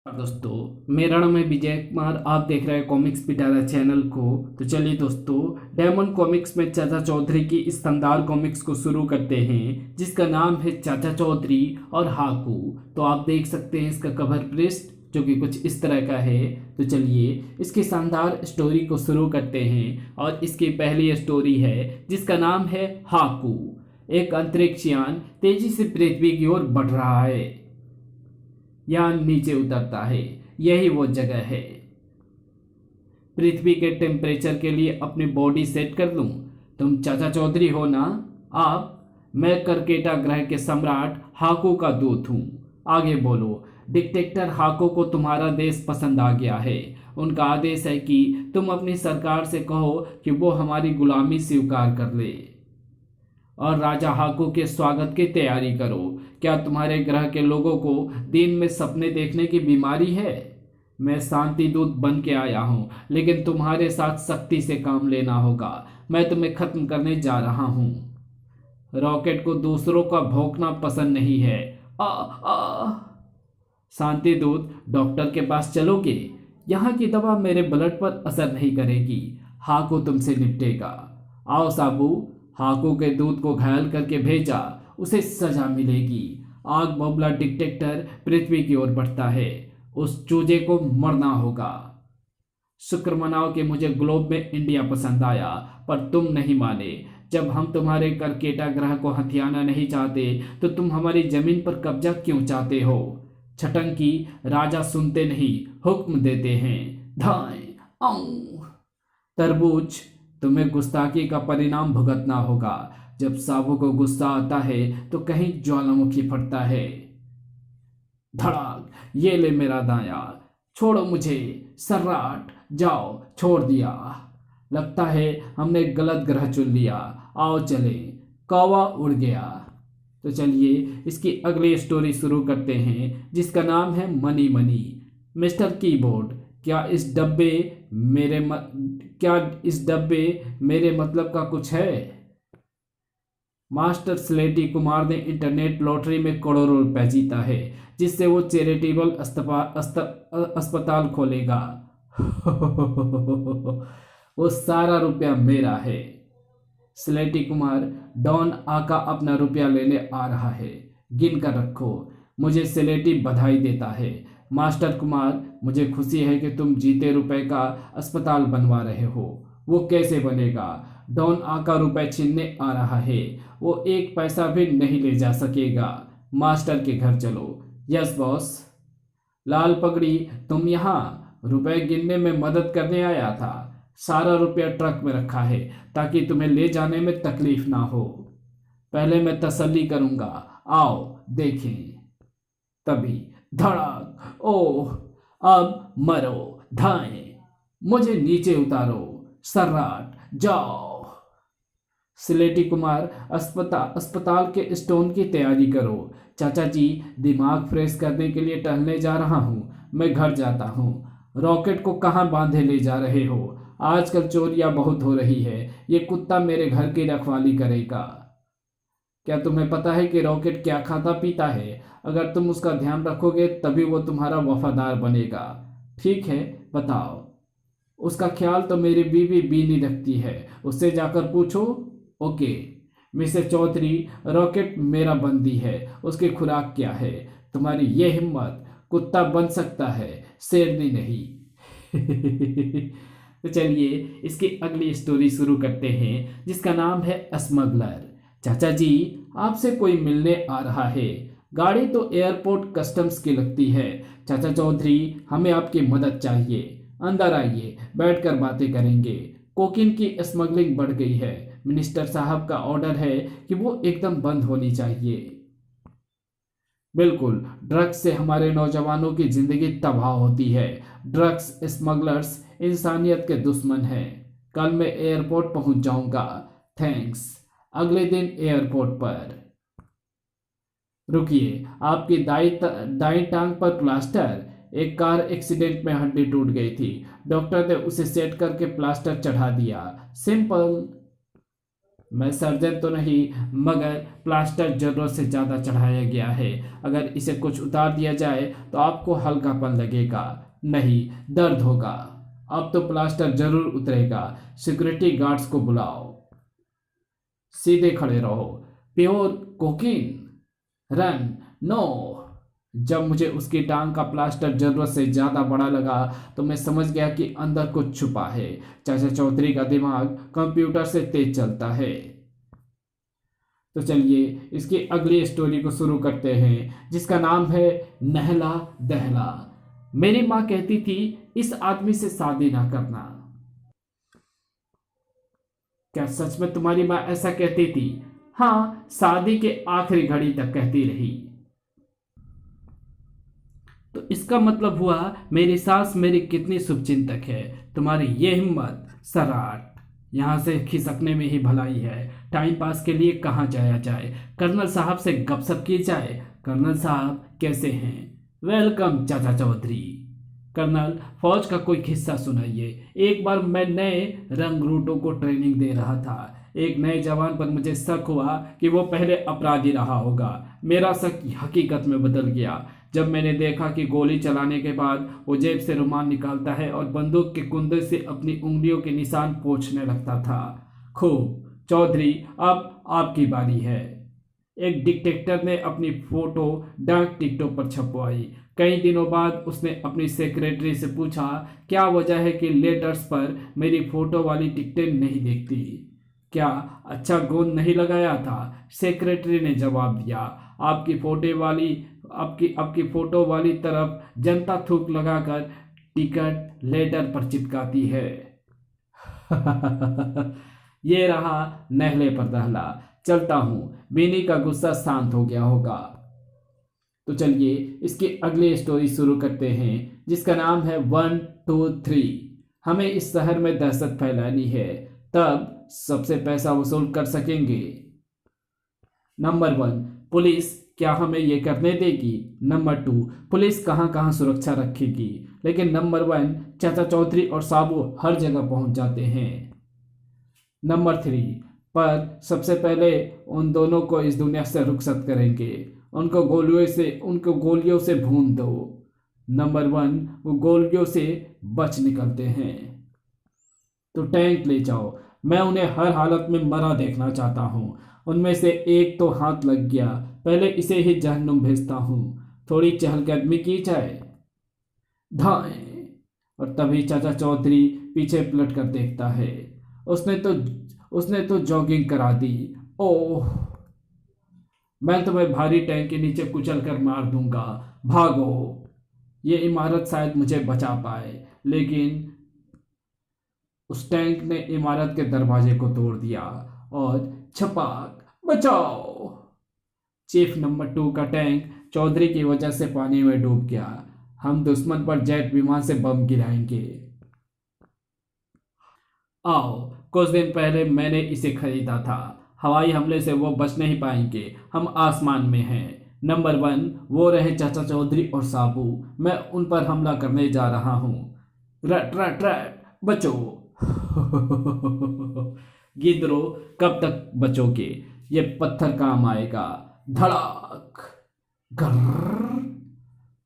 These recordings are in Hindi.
दोस्तों, मेरा नाम है विजय कुमार। आप देख रहे हैं कॉमिक्स पिटारा चैनल को। तो चलिए दोस्तों, डायमंड कॉमिक्स में चाचा चौधरी की इस शानदार कॉमिक्स को शुरू करते हैं, जिसका नाम है चाचा चौधरी और हाकू। तो आप देख सकते हैं इसका कवर पृष्ठ जो कि कुछ इस तरह का है। तो चलिए इसकी शानदार स्टोरी को शुरू करते हैं। और इसकी पहली स्टोरी है जिसका नाम है हाकू। एक अंतरिक्ष यान तेजी से पृथ्वी की ओर बढ़ रहा है। यान नीचे उतरता है। यही वो जगह है। पृथ्वी के टेम्परेचर के लिए अपनी बॉडी सेट कर लूं। तुम चाचा चौधरी हो ना? आप? मैं करकेटा ग्रह के सम्राट हाको का दूत हूं। आगे बोलो। डिक्टेटर हाको को तुम्हारा देश पसंद आ गया है। उनका आदेश है कि तुम अपनी सरकार से कहो कि वो हमारी गुलामी स्वीकार कर ले और राजा हाको के स्वागत की तैयारी करो। क्या तुम्हारे ग्रह के लोगों को दिन में सपने देखने की बीमारी है? मैं शांति दूत बन के आया हूँ, लेकिन तुम्हारे साथ सख्ती से काम लेना होगा। मैं तुम्हें खत्म करने जा रहा हूँ। रॉकेट को दूसरों का भौंकना पसंद नहीं है। आ आ शांति दूत, डॉक्टर के पास चलोगे? यहाँ की दवा मेरे ब्लड पर असर नहीं करेगी। हाको तुमसे निपटेगा। आओ साबू। हाको के दूत को घायल करके भेजा। उसे सजा मिलेगी। आग बबला डिटेक्टर पृथ्वी की ओर बढ़ता है। उस चूजे को मरना होगा। शुक्र मनाओ कि मुझे ग्लोब में इंडिया पसंद आया, पर तुम नहीं माने। जब हम तुम्हारे करकेटा ग्रह को हथियाना नहीं चाहते तो तुम हमारी जमीन पर कब्जा क्यों चाहते हो? छटंकी राजा सुनते नहीं, हुक्म देते हैं। धाए आऊं। तरबूज, तुम्हें गुस्ताखी का परिणाम भुगतना होगा। जब साबू को गुस्सा आता है तो कहीं ज्वालामुखी फटता है। धड़ाक। ये ले मेरा दाया। छोड़ो मुझे। सर्राट। जाओ। छोड़ दिया। लगता है हमने गलत ग्रह चुन लिया। आओ चले। कौवा उड़ गया। तो चलिए इसकी अगली स्टोरी शुरू करते हैं, जिसका नाम है मनी मनी। मिस्टर कीबोर्ड, क्या इस डब्बे क्या इस डब्बे मेरे मतलब का कुछ है? मास्टर स्लेटी कुमार ने इंटरनेट लॉटरी में करोड़ों रुपए जीता है, जिससे वो चैरिटेबल अस्पताल खोलेगा। वो सारा रुपया मेरा है। स्लेटी कुमार, डॉन आका अपना रुपया लेने आ रहा है। गिन कर रखो। मुझे स्लेटी बधाई देता है। मास्टर कुमार, मुझे खुशी है कि तुम जीते रुपए का अस्पताल बनवा रहे हो। वो कैसे बनेगा? डॉन आका रुपए छीनने आ रहा है। वो एक पैसा भी नहीं ले जा सकेगा। मास्टर के घर चलो। Yes boss. लाल पगड़ी, तुम यहाँ? रुपए गिनने में मदद करने आया था। सारा रुपया ट्रक में रखा है ताकि तुम्हें ले जाने में तकलीफ ना हो। पहले मैं तसल्ली करूंगा। आओ देखें। तभी धड़ाक। ओह, अब मरो। धाएं। मुझे नीचे उतारो। सर्राट। जाओ। स्लेटी कुमार, अस्पताल के स्टोन की तैयारी करो। चाचा जी, दिमाग फ्रेश करने के लिए टहलने जा रहा हूँ। मैं घर जाता हूँ। रॉकेट को कहाँ बांधे ले जा रहे हो? आजकल चोरियां बहुत हो रही है। ये कुत्ता मेरे घर की रखवाली करेगा। क्या तुम्हें पता है कि रॉकेट क्या खाता पीता है? अगर तुम उसका ध्यान रखोगे तभी वो तुम्हारा वफादार बनेगा। ठीक है, बताओ। उसका ख्याल तो मेरी बीवी बीनी रखती है। उससे जाकर पूछो। ओके। मिसेस चौधरी, रॉकेट मेरा बंदी है। उसकी खुराक क्या है? तुम्हारी ये हिम्मत? कुत्ता बन सकता है, शेरनी नहीं। तो चलिए इसकी अगली स्टोरी शुरू करते हैं, जिसका नाम है स्मगलर। चाचा जी, आपसे कोई मिलने आ रहा है। गाड़ी तो एयरपोर्ट कस्टम्स की लगती है। चाचा चौधरी, हमें आपकी मदद चाहिए। अंदर आइए, बैठकर बातें करेंगे। कोकीन की स्मगलिंग बढ़ गई है। मिनिस्टर साहब का ऑर्डर है कि वो एकदम बंद होनी चाहिए। बिल्कुल। ड्रग्स से हमारे नौजवानों की जिंदगी तबाह होती है। ड्रग्स स्मगलर्स इंसानियत के दुश्मन हैं। कल मैं एयरपोर्ट पहुंच जाऊंगा। थैंक्स। अगले दिन एयरपोर्ट पर। रुकिए, आपकी दाई टांग पर प्लास्टर? एक कार एक्सीडेंट में हड्डी टूट गई थी। डॉक्टर ने उसे सेट करके प्लास्टर चढ़ा दिया। सिंपल। मैं सर्जन तो नहीं, मगर प्लास्टर जरूरत से ज़्यादा चढ़ाया गया है। अगर इसे कुछ उतार दिया जाए तो आपको हल्कापन लगेगा, नहीं दर्द होगा। अब तो प्लास्टर जरूर उतरेगा। सिक्योरिटी गार्ड्स को बुलाओ। सीधे खड़े रहो। Pure cocaine. रन। नो। जब मुझे उसकी टांग का प्लास्टर जरूरत से ज्यादा बड़ा लगा तो मैं समझ गया कि अंदर कुछ छुपा है। चाचा चौधरी का दिमाग कंप्यूटर से तेज चलता है। तो चलिए इसकी अगली स्टोरी को शुरू करते हैं, जिसका नाम है नहला दहला। मेरी माँ कहती थी इस आदमी से शादी ना करना। क्या सच में तुम्हारी माँ ऐसा कहती थी? हाँ, शादी के आखिरी घड़ी तक कहती रही। तो इसका मतलब हुआ मेरी सास मेरी कितनी शुभचिंतक है। तुम्हारी ये हिम्मत, सराट। यहाँ से खिसकने में ही भलाई है। टाइम पास के लिए कहाँ जाया जाए? कर्नल साहब से गपशप की जाए। कर्नल साहब कैसे हैं? वेलकम चाचा चौधरी। कर्नल, फौज का कोई किस्सा सुनाइए। एक बार मैं नए रंगरूटों को ट्रेनिंग दे रहा था। एक नए जवान पर मुझे शक हुआ कि वो पहले अपराधी रहा होगा। मेरा शक हकीकत में बदल गया जब मैंने देखा कि गोली चलाने के बाद वो जेब से रुमाल निकालता है और बंदूक के कुंदे से अपनी उंगलियों के निशान पोंछने लगता था। खूब चौधरी, अब आपकी बारी है। एक डिटेक्टर ने अपनी फोटो डाक टिकटों पर छपवाई। कई दिनों बाद उसने अपनी सेक्रेटरी से पूछा क्या वजह है कि लेटर्स पर मेरी फोटो वाली टिकटें नहीं दिखती। क्या अच्छा गोंद नहीं लगाया था? सेक्रेटरी ने जवाब दिया, आपकी फोटो वाली तरफ जनता थूक लगाकर टिकट लेटर पर चिपकाती है। ये रहा नहले पर दहला। चलता हूं। बीनी का गुस्सा शांत हो गया होगा। तो चलिए इसकी अगली स्टोरी शुरू करते हैं, जिसका नाम है 1 2 3। हमें इस शहर में दहशत फैलानी है, तब सबसे पैसा वसूल कर सकेंगे। नंबर 1, पुलिस क्या हमें ये करने देगी? नंबर 2, पुलिस कहाँ कहाँ सुरक्षा रखेगी? लेकिन नंबर 1, चाचा चौधरी और साबू हर जगह पहुंच जाते हैं। नंबर 3, पर सबसे पहले उन दोनों को इस दुनिया से रुखसत करेंगे। उनको गोलियों से भून दो। नंबर 1, वो गोलियों से बच निकलते हैं। तो टैंक ले जाओ। मैं उन्हें हर हालत में मरा देखना चाहता हूँ। उनमें से एक तो हाथ लग गया, पहले इसे ही जहन्नुम भेजता हूँ। थोड़ी चहलकदमी की जाए। धाएं। और तभी चाचा चौधरी पीछे पलट कर देखता है। उसने तो जॉगिंग करा दी। ओह, मैं तुम्हें भारी टैंक के नीचे कुचल कर मार दूंगा। भागो। ये इमारत शायद मुझे बचा पाए, लेकिन उस टैंक ने इमारत के दरवाजे को तोड़ दिया और छपाक, बचाओ। चीफ नंबर 2 का टैंक चौधरी की वजह से पानी में डूब गया। हम दुश्मन पर जेट विमान से बम गिराएंगे। आओ, कुछ दिन पहले मैंने इसे खरीदा था। हवाई हमले से वो बच नहीं पाएंगे। हम आसमान में हैं। नंबर 1, वो रहे चाचा चौधरी और साबू। मैं उन पर हमला करने जा रहा हूँ। रट रट रट, बचो। गिद्रो, कब तक बचोगे? ये पत्थर काम आएगा। धड़ाक। गर्र।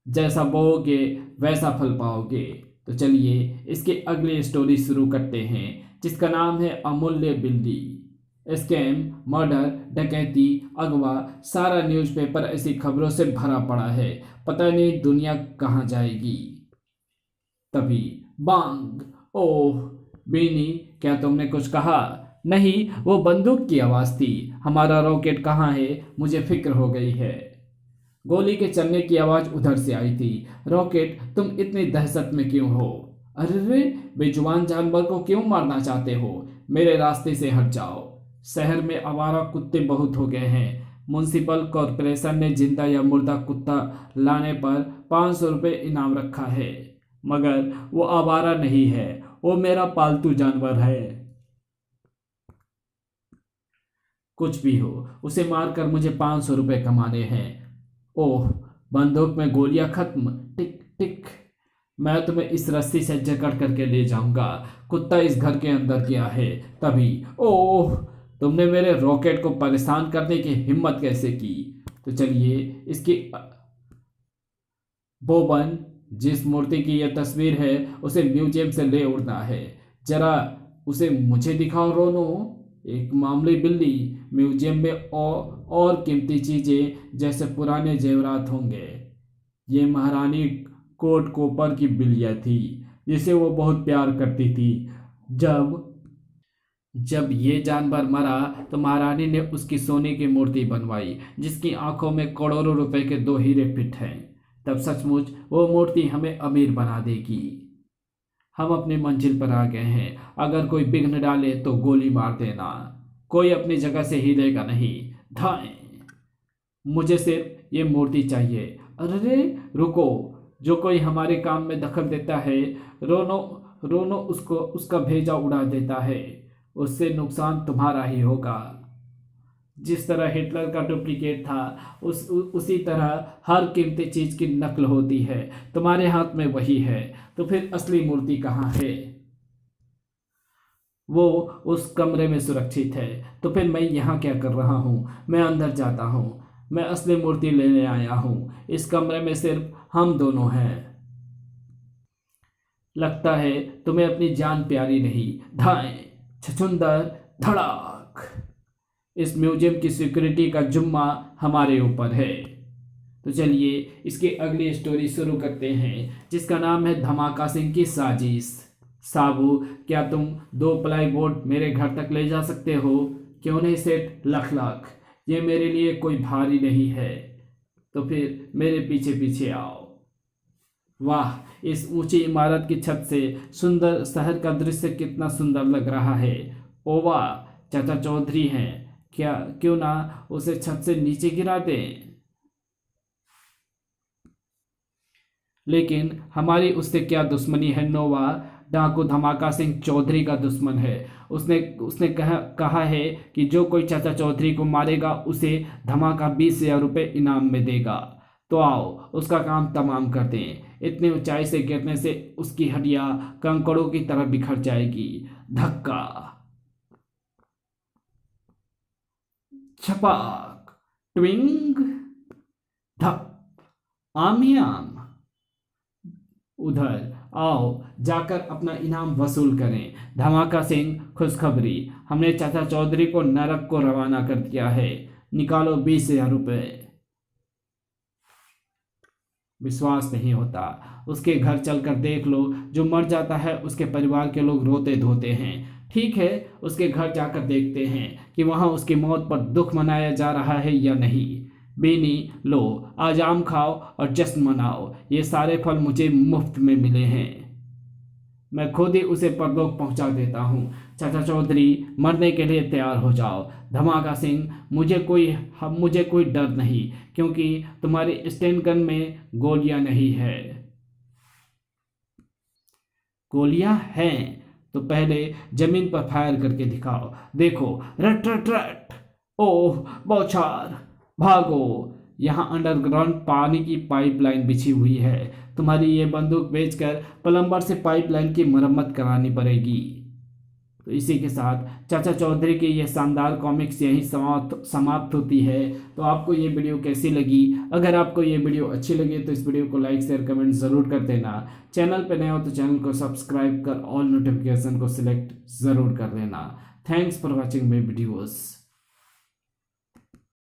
जैसा बोओगे वैसा फल पाओगे। तो चलिए इसकी अगली स्टोरी शुरू करते हैं, जिसका नाम है अमूल्य बिल्ली। स्कैम, मर्डर, डकैती, अगवा, सारा न्यूज़पेपर ऐसी खबरों से भरा पड़ा है। पता नहीं दुनिया कहाँ जाएगी। तभी बांग। ओह बीनी, क्या तुमने कुछ कहा? नहीं, वो बंदूक की आवाज़ थी। हमारा रॉकेट कहाँ है? मुझे फिक्र हो गई है। गोली के चलने की आवाज़ उधर से आई थी। रॉकेट, तुम इतनी दहशत में क्यों हो? अरे, बेजुबान जानवर को क्यों मारना चाहते हो? मेरे रास्ते से हट जाओ। शहर में आवारा कुत्ते बहुत हो गए हैं। म्युनिसिपल कॉरपोरेशन ने जिंदा या मुर्दा कुत्ता लाने पर 500 रुपये इनाम रखा है। मगर वो आवारा नहीं है, वो मेरा पालतू जानवर है। कुछ भी हो, उसे मारकर मुझे 500 रुपये कमाने हैं। ओह, बंदूक में गोलियां खत्म। टिक टिक। मैं तुम्हें इस रस्सी से जकड़ करके ले जाऊंगा। कुत्ता इस घर के अंदर गया है। तभी ओह, तुमने मेरे रॉकेट को परेशान करने की हिम्मत कैसे की? तो चलिए इसकी बोबन, जिस मूर्ति की यह तस्वीर है उसे म्यूजियम से ले उड़ना है। जरा उसे मुझे दिखाओ रोनो। एक मामूली बिल्ली म्यूजियम में और कीमती चीजें जैसे पुराने जेवरात होंगे। ये महारानी कोट कोपर की बिल्लियाँ थी जिसे वो बहुत प्यार करती थी। जब जब ये जानवर मरा तो महारानी ने उसकी सोने की मूर्ति बनवाई जिसकी आंखों में करोड़ों रुपए के 2 हीरे फिट हैं। तब सचमुच वो मूर्ति हमें अमीर बना देगी। हम अपनी मंजिल पर आ गए हैं। अगर कोई विघ्न डाले तो गोली मार देना। कोई अपनी जगह से हिलेगा नहीं। धाएं। मुझे सिर्फ ये मूर्ति चाहिए। अरे रुको, जो कोई हमारे काम में दखल देता है रोनो रोनो उसका भेजा उड़ा देता है। उससे नुकसान तुम्हारा ही होगा। जिस तरह हिटलर का डुप्लीकेट था उसी तरह हर कीमती चीज की नकल होती है। तुम्हारे हाथ में वही है तो फिर असली मूर्ति कहाँ है? वो उस कमरे में सुरक्षित है। तो फिर मैं यहाँ क्या कर रहा हूँ? मैं अंदर जाता हूँ। मैं असली मूर्ति लेने आया हूँ। इस कमरे में सिर्फ हम दोनों हैं। लगता है तुम्हें अपनी जान प्यारी नहीं। धाएं। छछुंदर। धड़ाक। इस म्यूजियम की सिक्योरिटी का जुम्मा हमारे ऊपर है। तो चलिए इसकी अगली स्टोरी शुरू करते हैं जिसका नाम है धमाका सिंह की साजिश। साबू, क्या तुम 2 प्लाई बोर्ड मेरे घर तक ले जा सकते हो? क्यों नहीं सेठ? लख लख, ये मेरे लिए कोई भारी नहीं है। तो फिर मेरे पीछे पीछे आओ। वाह, इस ऊंची इमारत की छत से सुंदर शहर का दृश्य कितना सुंदर लग रहा है। ओ वाह, चाचा चौधरी हैं। क्यों ना उसे छत से नीचे गिरा दें? लेकिन हमारी उससे क्या दुश्मनी है नोवा? डाकू धमाका सिंह चौधरी का दुश्मन है। उसने कहा है कि जो कोई चाचा चौधरी को मारेगा उसे धमाका 20,000 रुपये इनाम में देगा। तो आओ उसका काम तमाम कर दें। इतनी ऊंचाई से गिरने से उसकी हड्डियां कंकड़ों की तरह बिखर जाएगी। धक्का, छपाक, ट्विंग, धप, आमियाम। उधर आओ जाकर अपना इनाम वसूल करें। धमाका सिंह, खुशखबरी, हमने चाचा चौधरी को नरक को रवाना कर दिया है। निकालो 20,000 रुपये। विश्वास नहीं होता? उसके घर चलकर देख लो। जो मर जाता है उसके परिवार के लोग रोते धोते हैं। ठीक है, उसके घर जाकर देखते हैं कि वहां उसकी मौत पर दुख मनाया जा रहा है या नहीं। बीनी लो, आज आम खाओ और जश्न मनाओ। ये सारे फल मुझे मुफ्त में मिले हैं। मैं खुद ही उसे परलोक पहुंचा देता हूँ। चाचा चौधरी, मरने के लिए तैयार हो जाओ। धमाका सिंह, मुझे कोई डर नहीं क्योंकि तुम्हारी स्टेन गन में गोलियां नहीं है। गोलियां हैं तो पहले जमीन पर फायर करके दिखाओ। देखो, रट रट रट। ओह बौछार, भागो। यहाँ अंडरग्राउंड पानी की पाइपलाइन बिछी हुई है। तुम्हारी ये बंदूक बेचकर प्लम्बर से पाइपलाइन की मरम्मत करानी पड़ेगी। तो इसी के साथ चाचा चौधरी की ये शानदार कॉमिक्स यहीं समाप्त होती है। तो आपको ये वीडियो कैसी लगी? अगर आपको ये वीडियो अच्छी लगी तो इस वीडियो को लाइक शेयर कमेंट ज़रूर कर देना। चैनल पर नए हो तो चैनल को सब्सक्राइब कर ऑल नोटिफिकेशन को सिलेक्ट ज़रूर कर लेना। Thanks for watching my videos.